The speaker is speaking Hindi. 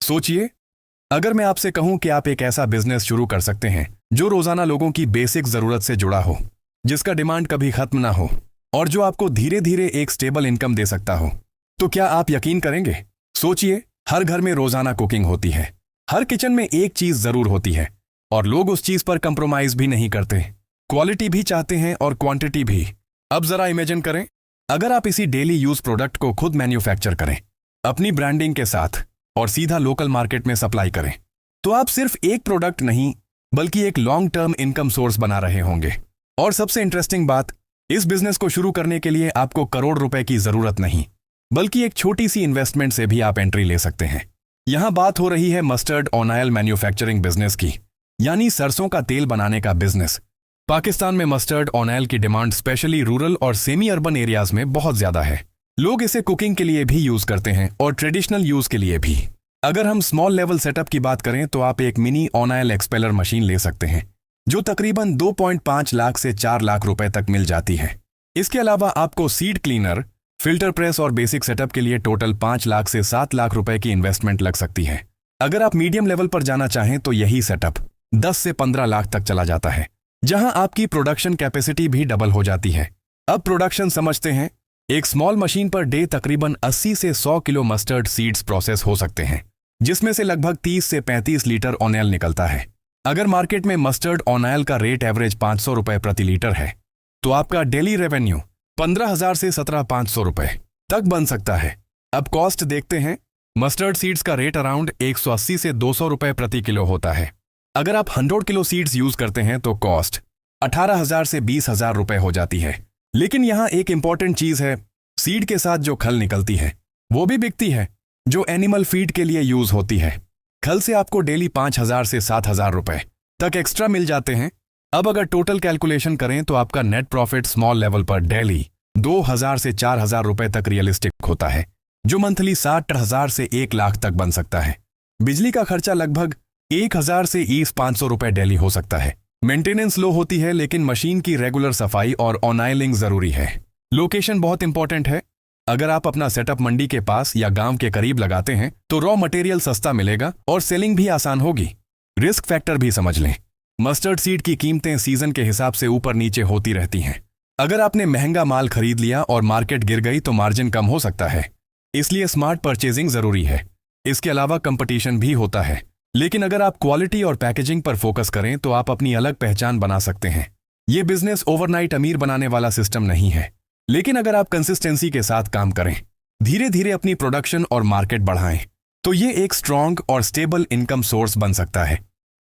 सोचिए, अगर मैं आपसे कहूं कि आप एक ऐसा बिजनेस शुरू कर सकते हैं जो रोजाना लोगों की बेसिक जरूरत से जुड़ा हो, जिसका डिमांड कभी खत्म ना हो और जो आपको धीरे धीरे एक स्टेबल इनकम दे सकता हो, तो क्या आप यकीन करेंगे? सोचिए, हर घर में रोजाना कुकिंग होती है, हर किचन में एक चीज जरूर होती है और लोग उस चीज पर कंप्रोमाइज भी नहीं करते। क्वालिटी भी चाहते हैं और क्वांटिटी भी। अब जरा इमेजिन करें, अगर आप इसी डेली यूज प्रोडक्ट को खुद मैन्युफैक्चर करें, अपनी ब्रांडिंग के साथ, और सीधा लोकल मार्केट में सप्लाई करें, तो आप सिर्फ एक प्रोडक्ट नहीं बल्कि एक लॉन्ग टर्म इनकम सोर्स बना रहे होंगे। और सबसे इंटरेस्टिंग बात, इस बिजनेस को शुरू करने के लिए आपको करोड़ रुपए की जरूरत नहीं, बल्कि एक छोटी सी इन्वेस्टमेंट से भी आप एंट्री ले सकते हैं। यहां बात हो रही है मस्टर्ड ऑयल मैन्युफैक्चरिंग बिजनेस की, यानी सरसों का तेल बनाने का बिजनेस। पाकिस्तान में मस्टर्ड ऑयल की डिमांड स्पेशली रूरल और सेमी अर्बन एरियाज में बहुत ज्यादा है। लोग इसे कुकिंग के लिए भी यूज करते हैं और ट्रेडिशनल यूज के लिए भी। अगर हम स्मॉल लेवल सेटअप की बात करें तो आप एक मिनी ऑयल एक्सपेलर मशीन ले सकते हैं, जो तकरीबन 2.5 लाख से 4 लाख रुपए तक मिल जाती है। इसके अलावा आपको सीड क्लीनर, फिल्टर प्रेस और बेसिक सेटअप के लिए टोटल 5 लाख से 7 लाख रुपए की इन्वेस्टमेंट लग सकती है। अगर आप मीडियम लेवल पर जाना चाहें तो यही सेटअप 10 से 15 लाख तक चला जाता है, जहां आपकी प्रोडक्शन कैपेसिटी भी डबल हो जाती है। अब प्रोडक्शन समझते हैं। एक स्मॉल मशीन पर डे तकरीबन 80 से 100 किलो मस्टर्ड सीड्स प्रोसेस हो सकते हैं, जिसमें से लगभग 30 से 35 लीटर ऑयल निकलता है। अगर मार्केट में मस्टर्ड ऑयल का रेट एवरेज 500 रुपए प्रति लीटर है, तो आपका डेली रेवेन्यू 15,000 से 17,500 रुपए तक बन सकता है। अब कॉस्ट देखते हैं। मस्टर्ड सीड्स का रेट अराउंड 180 से 200 रुपए प्रति किलो होता है। अगर आप 100 किलो सीड्स यूज करते हैं तो कॉस्ट 18,000 से 20,000 रुपए हो जाती है। लेकिन यहां एक इंपॉर्टेंट चीज है, सीड के साथ जो खल निकलती है वो भी बिकती है, जो एनिमल फीड के लिए यूज होती है। खल से आपको डेली 5,000 से 7,000 रुपए तक एक्स्ट्रा मिल जाते हैं। अब अगर टोटल कैलकुलेशन करें तो आपका नेट प्रॉफिट स्मॉल लेवल पर डेली 2,000 से 4,000 रुपए तक रियलिस्टिक होता है, जो मंथली 60,000 से 1 लाख तक बन सकता है। बिजली का खर्चा लगभग 1,000 से 500 रुपए डेली हो सकता है। मेंटेनेंस लो होती है, लेकिन मशीन की रेगुलर सफाई और ऑयलिंग जरूरी है। लोकेशन बहुत इंपॉर्टेंट है। अगर आप अपना सेटअप मंडी के पास या गांव के करीब लगाते हैं तो रॉ मटेरियल सस्ता मिलेगा और सेलिंग भी आसान होगी। रिस्क फैक्टर भी समझ लें। मस्टर्ड सीड की कीमतें सीजन के हिसाब से ऊपर नीचे होती रहती हैं। अगर आपने महंगा माल खरीद लिया और मार्केट गिर गई तो मार्जिन कम हो सकता है, इसलिए स्मार्ट परचेजिंग जरूरी है। इसके अलावा कंपटीशन भी होता है, लेकिन अगर आप क्वालिटी और पैकेजिंग पर फोकस करें तो आप अपनी अलग पहचान बना सकते हैं। ये बिजनेस ओवरनाइट अमीर बनाने वाला सिस्टम नहीं है, लेकिन अगर आप कंसिस्टेंसी के साथ काम करें, धीरे धीरे अपनी प्रोडक्शन और मार्केट बढ़ाएं, तो ये एक स्ट्रॉन्ग और स्टेबल इनकम सोर्स बन सकता है।